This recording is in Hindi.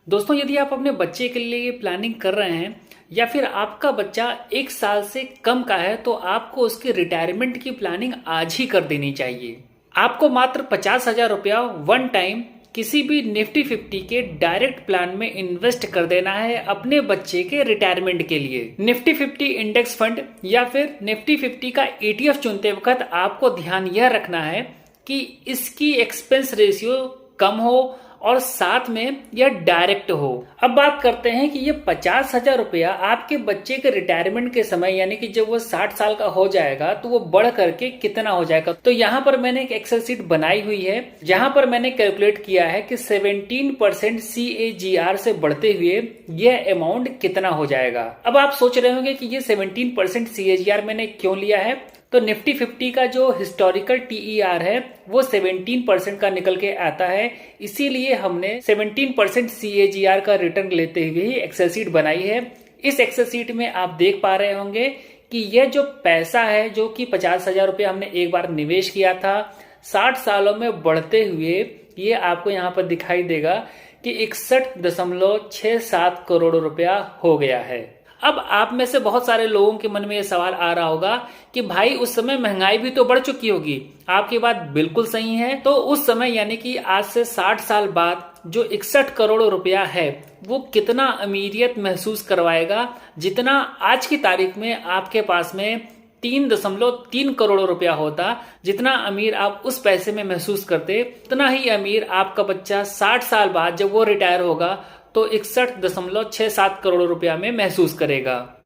दोस्तों, यदि आप अपने बच्चे के लिए प्लानिंग कर रहे हैं या फिर आपका बच्चा 1 साल से कम का है तो आपको उसकी रिटायरमेंट की प्लानिंग आज ही कर देनी चाहिए। आपको मात्र 50,000 रुपया वन टाइम किसी भी निफ्टी 50 के डायरेक्ट प्लान में इन्वेस्ट कर देना है अपने बच्चे के रिटायरमेंट के लिए। निफ्टी 50 इंडेक्स फंड या फिर निफ्टी 50 का ETF चुनते वक्त आपको ध्यान यह रखना है कि इसकी एक्सपेंस रेशियो कम हो और साथ में यह डायरेक्ट हो। अब बात करते हैं कि ये 50,000 रुपया आपके बच्चे के रिटायरमेंट के समय यानी कि जब वो 60 साल का हो जाएगा तो वो बढ़ करके कितना हो जाएगा। तो यहाँ पर मैंने एक एक्सेल शीट बनाई हुई है जहां पर मैंने कैलकुलेट किया है कि 17% CAGR से बढ़ते हुए यह अमाउंट कितना हो जाएगा। अब आप सोच रहे होंगे कि ये 17% CAGR मैंने क्यों लिया है। तो निफ्टी 50 का जो हिस्टोरिकल TER है वो 17% का निकल के आता है, इसीलिए हमने 17% CAGR का रिटर्न लेते हुए ही एक्सेल शीट बनाई है। इस एक्सेल शीट में आप देख पा रहे होंगे कि यह जो पैसा है जो कि 50,000 रुपये हमने एक बार निवेश किया था 60 सालों में बढ़ते हुए ये आपको यहाँ पर दिखाई देगा कि 61.67 करोड़ रुपया हो गया है। अब आप में से बहुत सारे लोगों के मन में यह सवाल आ रहा होगा कि भाई उस समय महंगाई भी तो बढ़ चुकी होगी। आपकी बात बिल्कुल सही है। तो उस समय यानी कि आज से 60 साल बाद जो 61 करोड़ रुपया है वो कितना अमीरियत महसूस करवाएगा, जितना आज की तारीख में आपके पास में 3.3 करोड़ रुपया होता। जितना अमीर आप उस पैसे में महसूस करते उतना ही अमीर आपका बच्चा 60 साल बाद जब वो रिटायर होगा तो 61.67 करोड़ रुपया में महसूस करेगा।